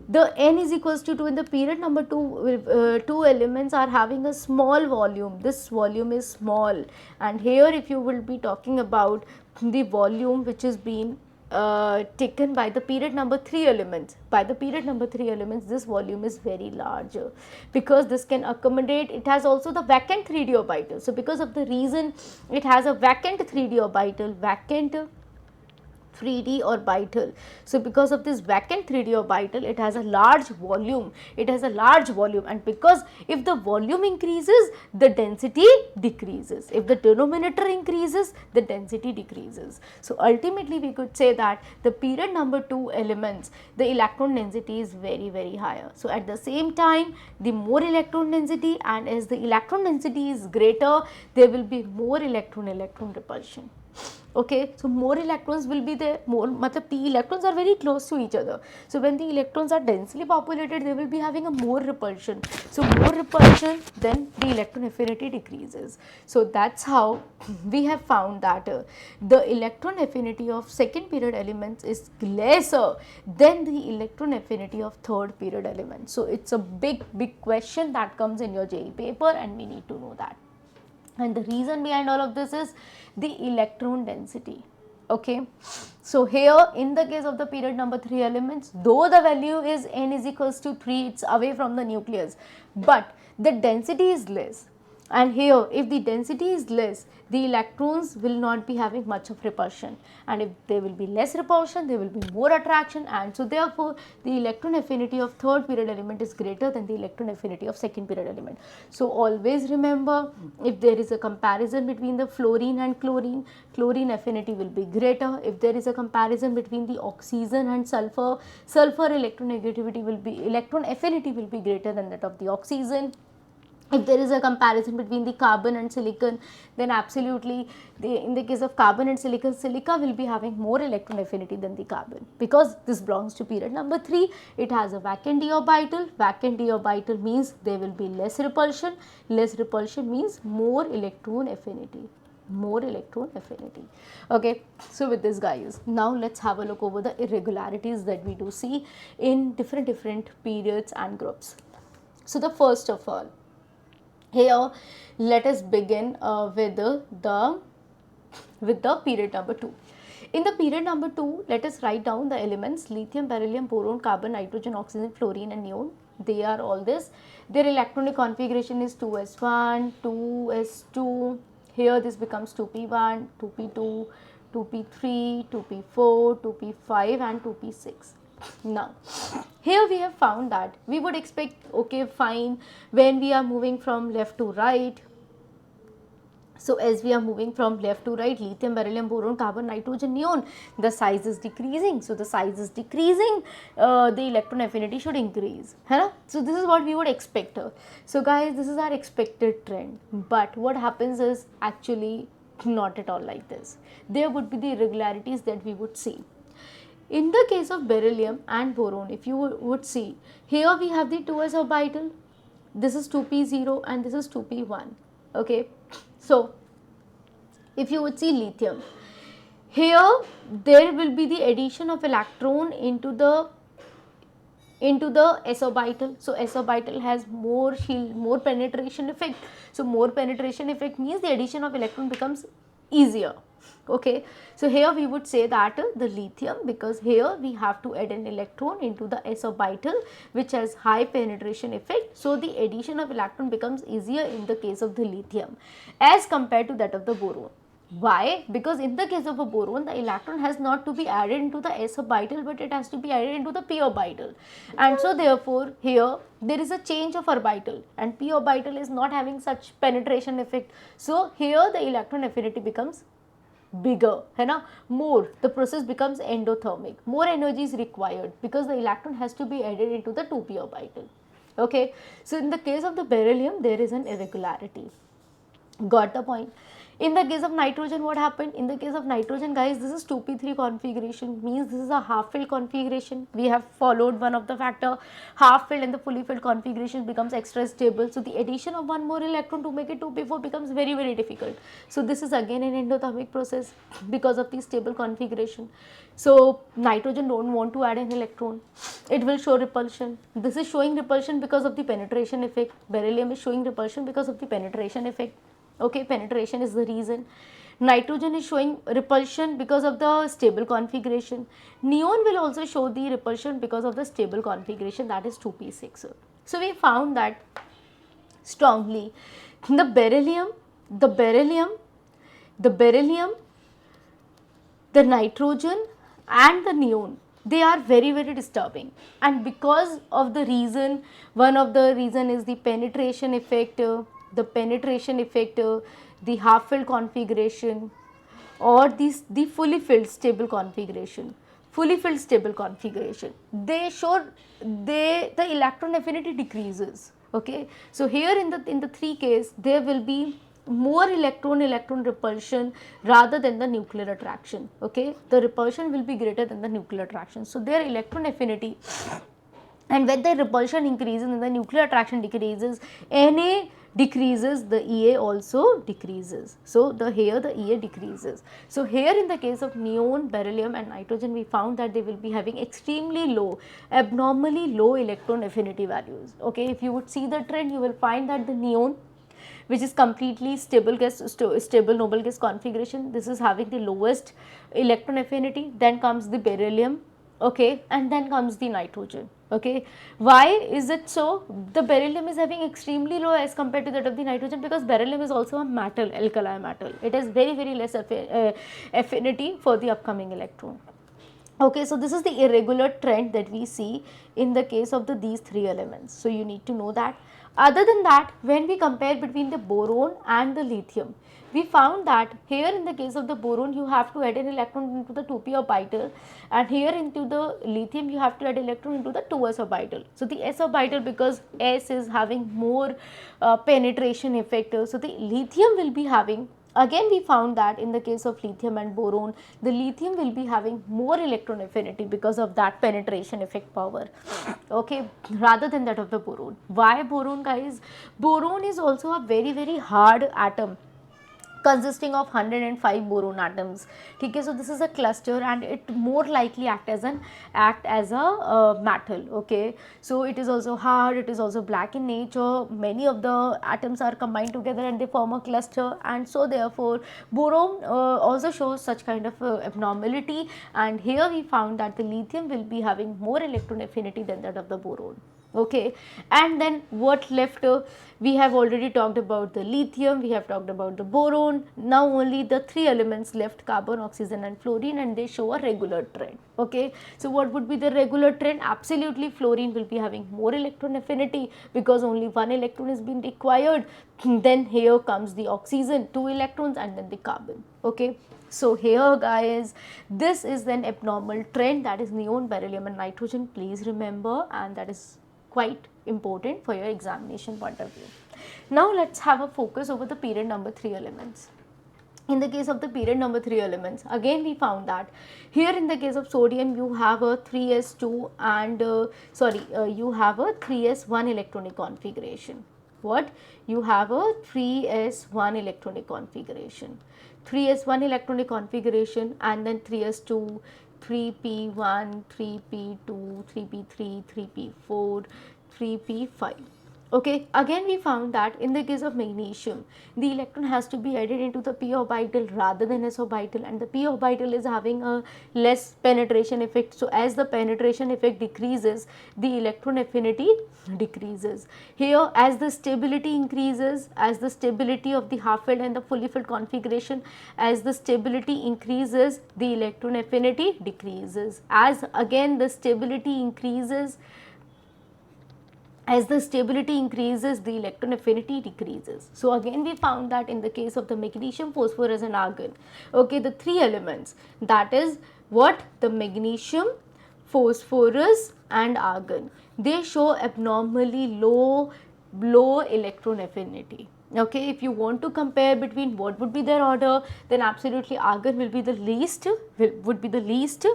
the n is equals to 2. In the period number 2, 2 elements are having a small volume. This volume is small, and here if you will be talking about the volume which is being taken by the period number 3 elements. By the period number 3 elements, this volume is very large because this can accommodate, it has also the vacant 3d orbital. So because of the reason it has a vacant 3d orbital, 3d orbital. So because of this vacant 3d orbital, it has a large volume. And because if the volume increases, the density decreases. If the denominator increases, the density decreases. So ultimately we could say that the period number 2 elements, the electron density is very higher. So at the same time, the more electron density, and as the electron density is greater, there will be more electron repulsion. Okay, so more electrons will be there, the electrons are very close to each other. So when the electrons are densely populated, they will be having a more repulsion. So more repulsion, then the electron affinity decreases. So that's how we have found that the electron affinity of second period elements is lesser than the electron affinity of third period elements. So it's a big question that comes in your JEE paper, and we need to know that. And the reason behind all of this is the electron density. Okay, so here in the case of the period number 3 elements, though the value is n is equals to 3, it's away from the nucleus, but the density is less. And here, if the density is less, the electrons will not be having much of repulsion, and if there will be less repulsion, there will be more attraction, and so therefore the electron affinity of third period element is greater than the electron affinity of second period element. So always remember, if there is a comparison between the fluorine and chlorine, chlorine affinity will be greater. If there is a comparison between the oxygen and sulfur, sulfur electron affinity will be greater than that of the oxygen. If there is a comparison between the carbon and silicon, then absolutely in the case of carbon and silicon, silica will be having more electron affinity than the carbon, because this belongs to period number 3. It has a vacant d orbital. Vacant d orbital means there will be less repulsion. Less repulsion means more electron affinity. Okay, so with this, guys, now let's have a look over the irregularities that we do see in different periods and groups. So the first of all, here let us begin with the period number 2. In the period number 2, let us write down the elements: lithium, beryllium, boron, carbon, nitrogen, oxygen, fluorine and neon. They are all this. Their electronic configuration is 2s1, 2s2. Here this becomes 2p1, 2p2, 2p3, 2p4, 2p5 and 2p6. Now, here we have found that we would expect, okay, fine, when we are moving from left to right, So as we are moving from left to right, lithium, beryllium, boron, carbon, nitrogen, neon, the size is decreasing. So the size is decreasing, the electron affinity should increase. Hai? So this is what we would expect. So guys, this is our expected trend. But what happens is actually not at all like this. There would be the irregularities that we would see. In the case of beryllium and boron, if you would see, here we have the 2s orbital. This is 2p0 and this is 2p1. Okay. So, if you would see lithium, here there will be the addition of electron into the s orbital. So s orbital has more shield, more penetration effect. So more penetration effect means the addition of electron becomes easier. Okay, so here we would say that the lithium, because here we have to add an electron into the s orbital which has high penetration effect, so the addition of electron becomes easier in the case of the lithium as compared to that of the boron. Why? Because in the case of a boron, the electron has not to be added into the s orbital, but it has to be added into the p orbital, and so therefore here there is a change of orbital and p orbital is not having such penetration effect. So here the electron affinity becomes bigger, है ना, more, the process becomes endothermic, more energy is required because the electron has to be added into the 2p orbital. Okay, so in the case of the beryllium there is an irregularity. Got the point? In the case of nitrogen, what happened? In the case of nitrogen, guys, this is 2p3 configuration, means this is a half filled configuration. We have followed one of the factor, half filled and the fully filled configuration becomes extra stable. So the addition of one more electron to make it 2p4 becomes very, very difficult. So this is again an endothermic process because of the stable configuration. So nitrogen don't want to add an electron, it will show repulsion. This is showing repulsion because of the penetration effect. Beryllium is showing repulsion because of the penetration effect. Okay, penetration is the reason. Nitrogen is showing repulsion because of the stable configuration. Neon will also show the repulsion because of the stable configuration, that is 2p6. So we found that strongly the beryllium, the nitrogen and the neon, they are very, very disturbing, and because of the reason, one of the reason is the penetration effect, the half filled configuration, or the fully filled stable configuration. Fully filled stable configuration, they show the electron affinity decreases. Okay, so here in the three case there will be more electron repulsion rather than the nuclear attraction. Okay, the repulsion will be greater than the nuclear attraction, so their electron affinity, and when the repulsion increases and the nuclear attraction decreases, Na decreases, the Ea also decreases. So here the Ea decreases. So here in the case of neon, beryllium and nitrogen, we found that they will be having extremely low, abnormally low electron affinity values. Okay, if you would see the trend, you will find that the neon, which is completely stable gas, stable noble gas configuration, this is having the lowest electron affinity. Then comes the beryllium, okay, and then comes the nitrogen. Okay, why is it so? The beryllium is having extremely low as compared to that of the nitrogen, because beryllium is also a metal, alkali metal. It has very, very less affinity for the upcoming electron. Okay, so this is the irregular trend that we see in the case of these three elements. So you need to know that. Other than that, when we compare between the boron and the lithium, we found that here in the case of the boron, you have to add an electron into the 2p orbital, and here into the lithium you have to add electron into the 2s orbital. So the s orbital, because s is having more penetration effect, so the lithium will be having, again we found that in the case of lithium and boron, the lithium will be having more electron affinity because of that penetration effect power, okay, rather than that of the boron. Why boron, guys? Boron is also a very, very hard atom consisting of 105 boron atoms. Okay, so this is a cluster and it more likely act as a metal. Okay, so it is also hard, it is also black in nature, many of the atoms are combined together and they form a cluster, and so therefore boron also shows such kind of abnormality, and here we found that the lithium will be having more electron affinity than that of the boron. Okay, and then what left? We have already talked about the lithium, we have talked about the boron. Now only the three elements left, carbon, oxygen and fluorine, and they show a regular trend. Okay, so what would be the regular trend? Absolutely, fluorine will be having more electron affinity because only one electron is being required. Then here comes the oxygen, 2 electrons, and then the carbon. Okay, so here guys, this is an abnormal trend, that is neon, beryllium and nitrogen, please remember, and that is quite important for your examination point of view. Now let's have a focus over the period number 3 elements. In the case of the period number 3 elements, again we found that here in the case of sodium you have a 3s2 and you have a 3s1 electronic configuration. What? You have a 3s1 electronic configuration. 3s1 electronic configuration, and then 3s2, 3p1, 3p2, 3p3, 3p4, 3p5. Okay, again we found that in the case of magnesium, the electron has to be added into the p orbital rather than s orbital, and the p orbital is having a less penetration effect. So as the penetration effect decreases, the electron affinity decreases. Here, as the stability increases, as the stability of the half filled and the fully filled configuration, as the stability increases, the electron affinity decreases. As again the stability increases, as the stability increases, the electron affinity decreases. So again we found that in the case of the magnesium, phosphorus and argon, okay, the three elements, that is what, the magnesium, phosphorus and argon, they show abnormally low electron affinity. Okay, if you want to compare between what would be their order, then absolutely argon will be the least, would be the least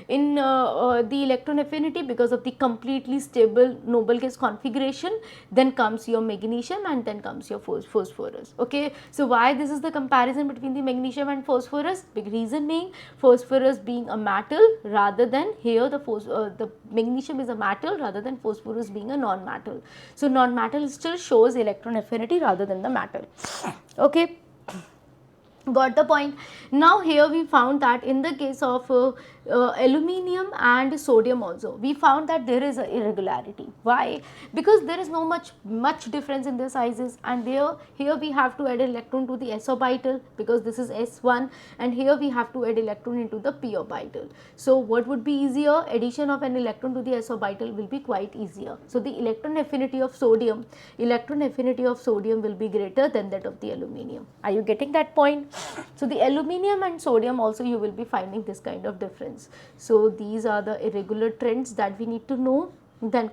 in the electron affinity because of the completely stable noble gas configuration. Then comes your magnesium, and then comes your phosphorus. Okay, so why this is the comparison between the magnesium and phosphorus? Big reason being, phosphorus being a metal rather than, here the magnesium is a metal rather than phosphorus being a non-metal. So non-metal still shows electron affinity rather than the metal. Okay, got the point. Now here we found that in the case of aluminium and sodium also, we found that there is an irregularity. Why? Because there is no much difference in their sizes, and here we have to add electron to the s orbital because this is s1, and here we have to add electron into the p orbital. So what would be easier? Addition of an electron to the s orbital will be quite easier. So the electron affinity of sodium will be greater than that of the aluminium. Are you getting that point? So the aluminium and sodium also you will be finding this kind of difference. So these are the irregular trends that we need to know. Then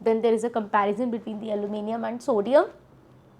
there is a comparison between the aluminium and sodium.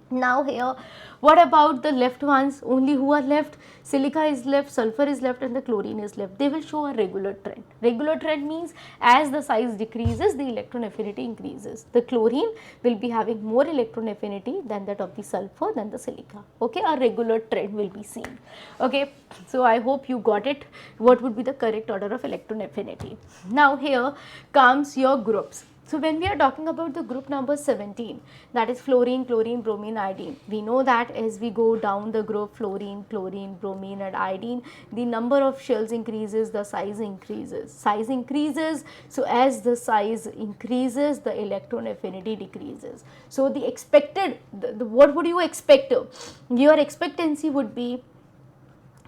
Now here, what about the left ones? Only who are left? Silica is left, sulfur is left, and the chlorine is left. They will show a regular trend. Regular trend means as the size decreases, the electron affinity increases. The chlorine will be having more electron affinity than that of the sulfur, than the silica. Okay, a regular trend will be seen. Okay, so I hope you got it. What would be the correct order of electron affinity? Now here comes your groups. So when we are talking about the group number 17, that is fluorine, chlorine, bromine, iodine, we know that as we go down the group fluorine, chlorine, bromine and iodine, the number of shells increases, the size increases. Size increases, so as the size increases, the electron affinity decreases. So the expected, what would you expect? Your expectancy would be,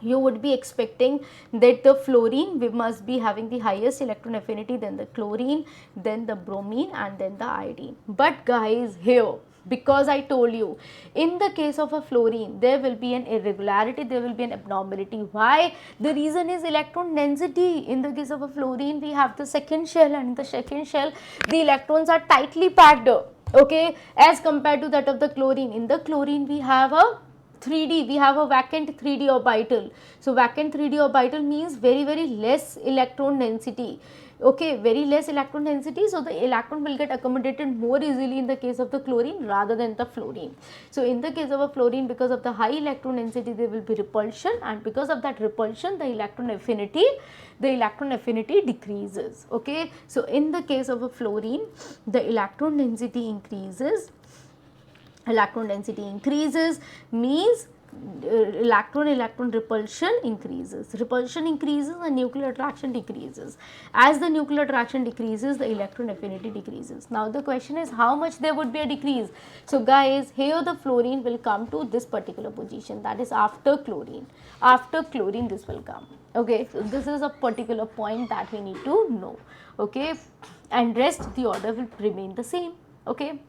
you would be expecting that the fluorine must be having the highest electron affinity, then the chlorine, then the bromine and then the iodine. But guys, here, because I told you, in the case of a fluorine, there will be an irregularity, there will be an abnormality. Why? The reason is electron density. In the case of a fluorine, we have the second shell, and in the second shell, the electrons are tightly packed, okay, as compared to that of the chlorine. In the chlorine, we have a 3D, we have a vacant 3D orbital. So vacant 3D orbital means very less electron density. Okay, very less electron density, so the electron will get accommodated more easily in the case of the chlorine rather than the fluorine. So in the case of a fluorine, because of the high electron density, there will be repulsion, and because of that repulsion, the electron affinity decreases. Okay, so in the case of a fluorine, the electron density increases. Electron density increases means electron repulsion increases. Repulsion increases and nuclear attraction decreases. As the nuclear attraction decreases, the electron affinity decreases. Now the question is how much there would be a decrease. So guys, here the fluorine will come to this particular position, that is after chlorine. After chlorine this will come. Okay, so this is a particular point that we need to know. Okay, and rest the order will remain the same. Okay.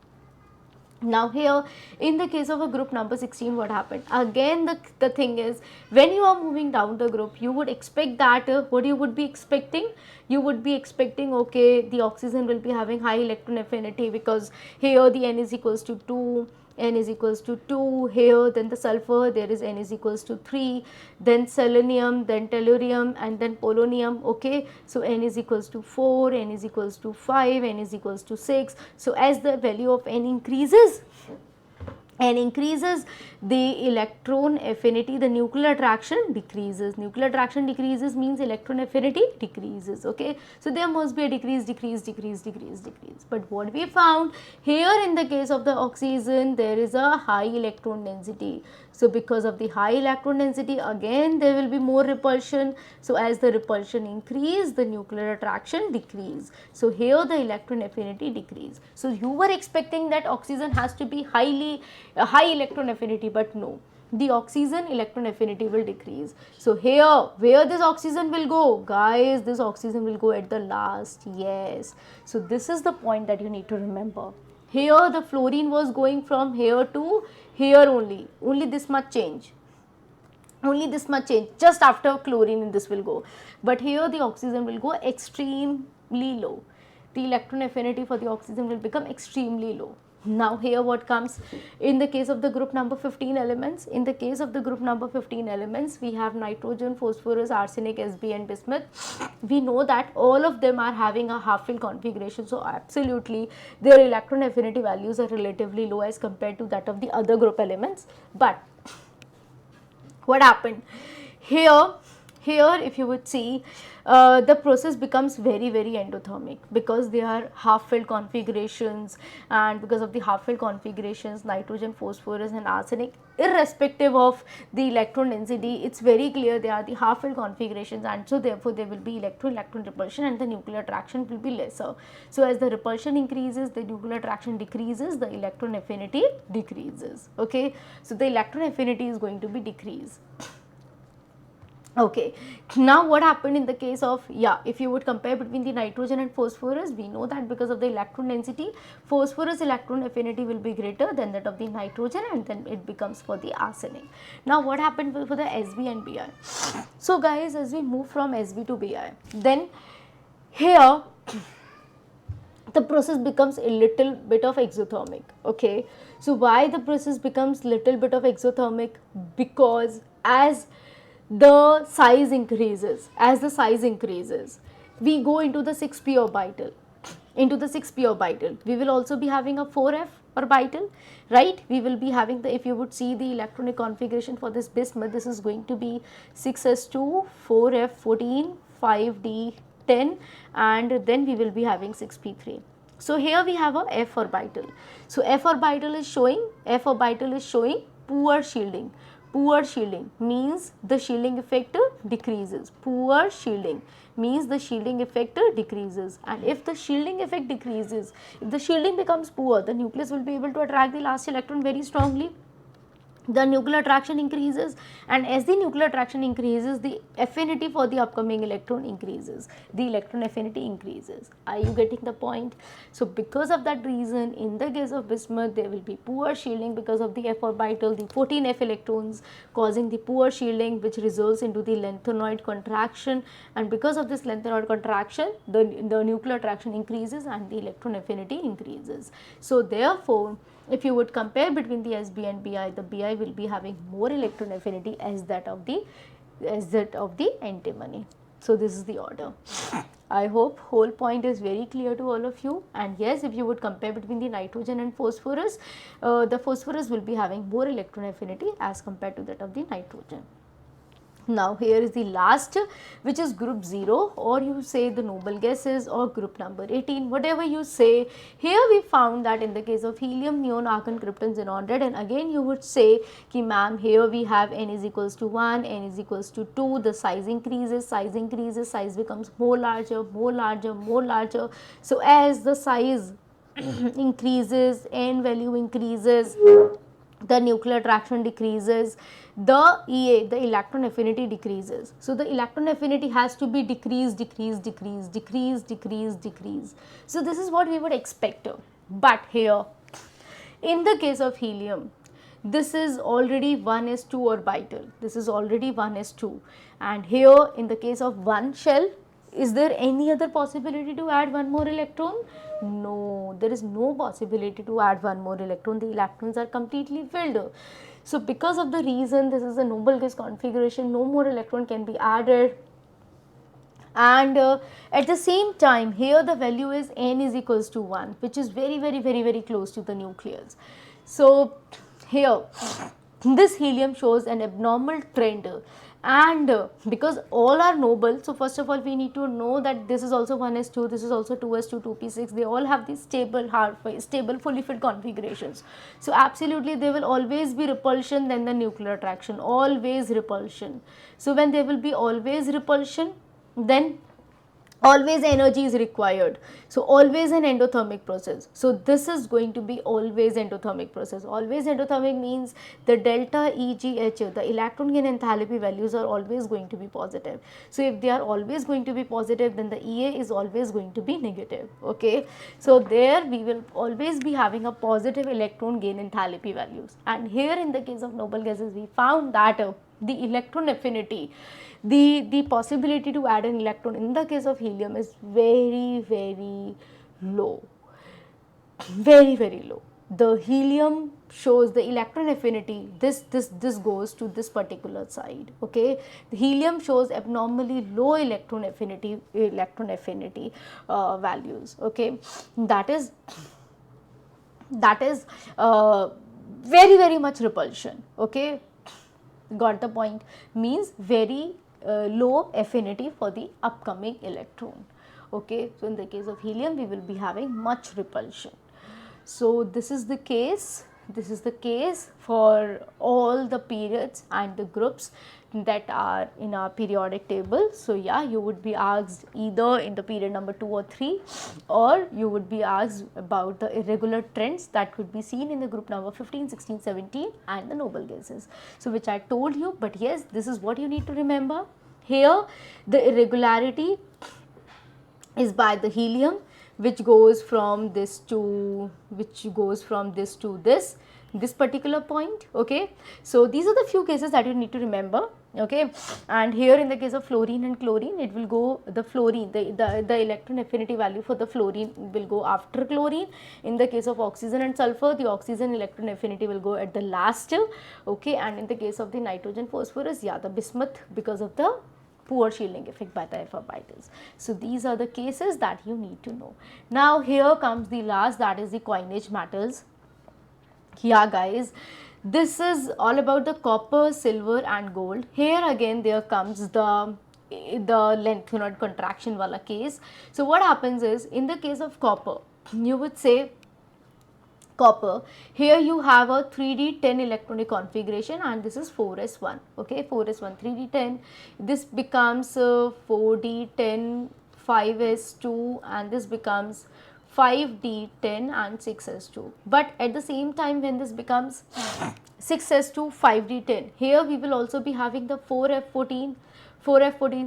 Now here in the case of a group number 16, what happened? Again the thing is, when you are moving down the group, you would expect that what you would be expecting? You would be expecting, okay, the oxygen will be having high electron affinity because here the N is equals to 2, N is equals to 2, here then the sulfur, there is N is equals to 3, then selenium, then tellurium and then polonium. Okay, so N is equals to 4, N is equals to 5, N is equals to 6. So as the value of N increases, the electron affinity, the nuclear attraction decreases. Nuclear attraction decreases means electron affinity decreases. Okay, so there must be a decrease. But what we found here in the case of the oxygen, there is a high electron density. So because of the high electron density, again there will be more repulsion. So as the repulsion increase, the nuclear attraction decrease. So here the electron affinity decrease. So you were expecting that oxygen has to be high electron affinity, but no, the oxygen electron affinity will decrease. So here where this oxygen will go? Guys, this oxygen will go at the last. Yes. So this is the point that you need to remember. Here the fluorine was going from here to here only this much change. Only this much change, just after chlorine in this will go. But here the oxygen will go extremely low. The electron affinity for the oxygen will become extremely low. Now here what comes in the case of the group number 15 elements. In the case of the group number 15 elements, we have nitrogen, phosphorus, arsenic, Sb and bismuth. We know that all of them are having a half-fill configuration, so absolutely their electron affinity values are relatively low as compared to that of the other group elements. But what happened here if you would see, the process becomes very endothermic because they are half-filled configurations, and because of the half-filled configurations, nitrogen, phosphorus and arsenic, irrespective of the electron density, it's very clear they are the half-filled configurations, and so therefore there will be electron repulsion and the nuclear attraction will be lesser. So as the repulsion increases, the nuclear attraction decreases, the electron affinity decreases. Okay, so the electron affinity is going to be decreased. Okay, now what happened in the case of, if you would compare between the nitrogen and phosphorus, we know that because of the electron density, phosphorus electron affinity will be greater than that of the nitrogen, and then it becomes for the arsenic. Now what happened for the Sb and Bi? So guys, as we move from Sb to Bi, then here the process becomes a little bit of exothermic. Okay, so why the process becomes little bit of exothermic? Because as the size increases, we go into the 6p orbital. We will also be having a 4f orbital, right? We will be having the, if you would see the electronic configuration for this bismuth, this is going to be 6s2, 4f14, 5d10, and then we will be having 6p3. So here we have a f orbital. So f orbital is showing poor shielding. Poor shielding means the shielding effect decreases. Poor shielding means the shielding effect decreases, and if the shielding effect decreases, if the shielding becomes poor, the nucleus will be able to attract the last electron very strongly. The nuclear attraction increases, and as the nuclear attraction increases, the affinity for the upcoming electron increases. The electron affinity increases. Are you getting the point? So because of that reason, in the case of bismuth, there will be poor shielding because of the f orbital, the 14f electrons causing the poor shielding, which results into the lengthanoid contraction, and because of this lengthanoid contraction, the nuclear attraction increases and the electron affinity increases. So therefore, if you would compare between the Sb and Bi, the Bi will be having more electron affinity as that of the antimony. So this is the order. I hope whole point is very clear to all of you. And yes, if you would compare between the nitrogen and phosphorus, the phosphorus will be having more electron affinity as compared to that of the nitrogen. Now here is the last, which is group 0, or you say the noble gases, or group number 18, whatever you say. Here we found that in the case of helium, neon, argon, krypton, xenon, red, and again you would say ki ma'am, here we have n is equals to 1, n is equals to 2, the size increases, size becomes more larger, more larger, more larger. So as the size increases, n value increases, the nuclear attraction decreases, the EA, the electron affinity decreases. So the electron affinity has to be decrease. So this is what we would expect. But here, in the case of helium, this is already 1s2 orbital. This is already 1s2. And here in the case of one shell, is there any other possibility to add one more electron? No, there is no possibility to add one more electron. The electrons are completely filled. So because of the reason this is a noble gas configuration, no more electron can be added. And at the same time, here the value is n is equals to 1, which is very close to the nucleus. So here this helium shows an abnormal trend, and because all are noble, so first of all we need to know that this is also 1s2, this is also 2s2, 2p6, they all have these stable fully filled configurations. So absolutely there will always be repulsion, then the nuclear attraction, always repulsion. So when there will be always repulsion, then always energy is required. So always an endothermic process. So this is going to be always endothermic process. Always endothermic means the delta EGH, the electron gain enthalpy values are always going to be positive. So if they are always going to be positive, then the EA is always going to be negative. Okay. So there we will always be having a positive electron gain enthalpy values. And here in the case of noble gases, we found that the electron affinity, the possibility to add an electron in the case of helium is very low, very low. The helium shows the electron affinity, this goes to this particular side. Okay, the helium shows abnormally low electron affinity values. Okay, that is very much repulsion. Okay, got the point, means very low affinity for the upcoming electron. Okay, so in the case of helium we will be having much repulsion. So this is the case for all the periods and the groups that are in our periodic table. So yeah, you would be asked either in the period number 2 or 3, or you would be asked about the irregular trends that could be seen in the group number 15, 16, 17 and the noble gases. So which I told you, but yes, this is what you need to remember. Here the irregularity is by the helium, which goes from this to this particular point. Okay, so these are the few cases that you need to remember. Okay, and here in the case of fluorine and chlorine, it will go, the fluorine, the electron affinity value for the fluorine will go after chlorine. In the case of oxygen and sulfur, the oxygen electron affinity will go at the last. Okay, and in the case of the nitrogen, phosphorus, yeah, the bismuth, because of the poor shielding effect by the F orbitals. So these are the cases that you need to know. Now here comes the last, that is the coinage metals. Yeah guys, this is all about the copper, silver and gold. Here again there comes the length contraction wala case. So what happens is, in the case of copper, you would say copper, here you have a 3d10 electronic configuration and this is 4s1. Okay, 4s1 3d10, this becomes 4d10 5s2 and this becomes 5d10 and 6s2. But at the same time, when this becomes 6s2 5d10, here we will also be having the 4f14.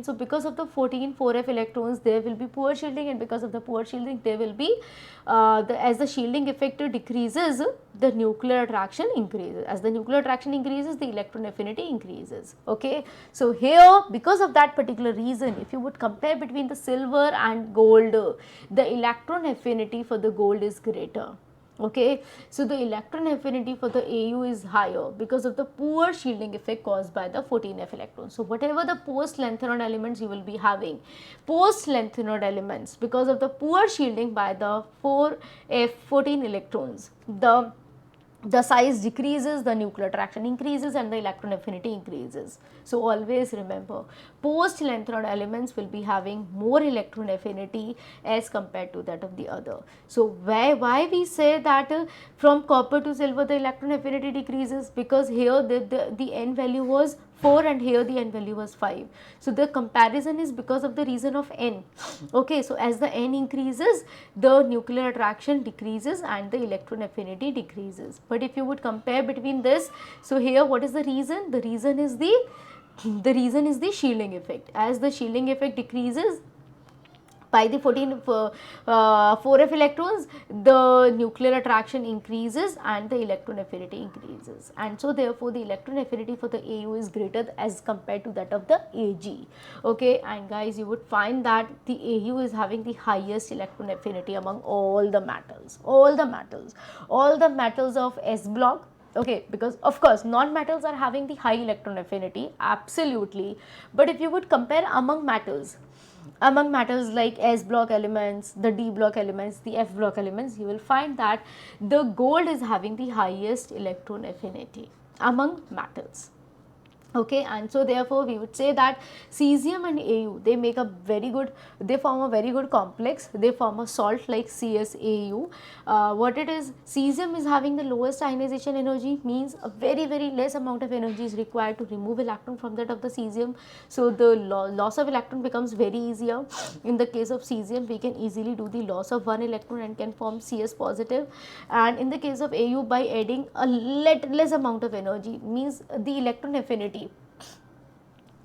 So because of the 4f electrons, there will be poor shielding, and because of the poor shielding, there will be as the shielding effect decreases, the nuclear attraction increases. As the nuclear attraction increases, the electron affinity increases. Okay, so here, because of that particular reason, if you would compare between the silver and gold, the electron affinity for the gold is greater. Okay, so the electron affinity for the AU is higher because of the poor shielding effect caused by the 14f electrons. So whatever the post lengthened elements you will be having, post lengthened elements, because of the poor shielding by the 4f14 electrons, the the size decreases, the nuclear attraction increases, and the electron affinity increases. So always remember, post-lanthanide elements will be having more electron affinity as compared to that of the other. So why we say that from copper to silver the electron affinity decreases? Because here the n value was 4 and here the n value was 5. So the comparison is because of the reason of n. Okay, so as the n increases, the nuclear attraction decreases and the electron affinity decreases. But if you would compare between this, so here what is the reason? The reason is the shielding effect. As the shielding effect decreases by the 4f electrons, the nuclear attraction increases and the electron affinity increases, and so therefore the electron affinity for the AU is greater as compared to that of the AG. Okay, and guys, you would find that the AU is having the highest electron affinity among all the metals, all the metals of S block. Okay, because of course non-metals are having the high electron affinity, absolutely, but if you would compare among metals like S block elements, the D block elements, the F block elements, you will find that the gold is having the highest electron affinity among metals. Okay, and so therefore we would say that cesium and AU, they make a very good, they form a very good complex, they form a salt like CsAU. What it is, cesium is having the lowest ionization energy, means a very less amount of energy is required to remove electron from that of the cesium. So the loss of electron becomes very easier. In the case of cesium, we can easily do the loss of one electron and can form Cs positive, and in the case of AU, by adding a less amount of energy, means the electron affinity,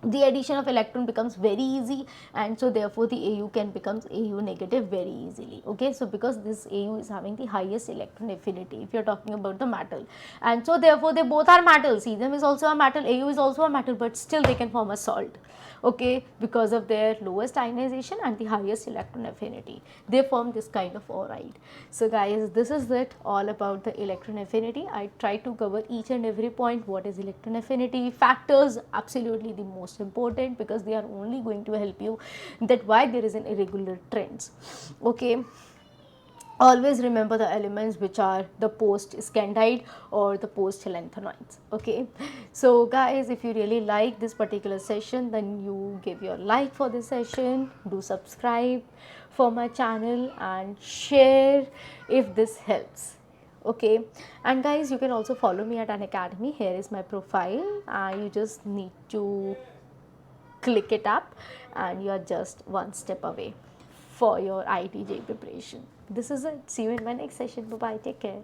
the addition of electron becomes very easy, and so therefore the AU can becomes AU negative very easily. Okay, so because this AU is having the highest electron affinity if you are talking about the metal, and so therefore they both are metals. Cesium is also a metal, AU is also a metal, but still they can form a salt. Okay, because of their lowest ionization and the highest electron affinity, they form this kind of oride. So guys, this is it all about the electron affinity. I try to cover each and every point. What is electron affinity, factors, absolutely the most important, because they are only going to help you that why there is an irregular trends. Okay, always remember the elements which are the post scandite or the post lanthanoids. Okay, so guys, if you really like this particular session, then you give your like for this session, do subscribe for my channel and share if this helps. Okay, and guys, you can also follow me at Unacademy. Here is my profile, you just need to click it up and you are just one step away for your ITJ preparation. This is it. See you in my next session. Bye bye. Take care.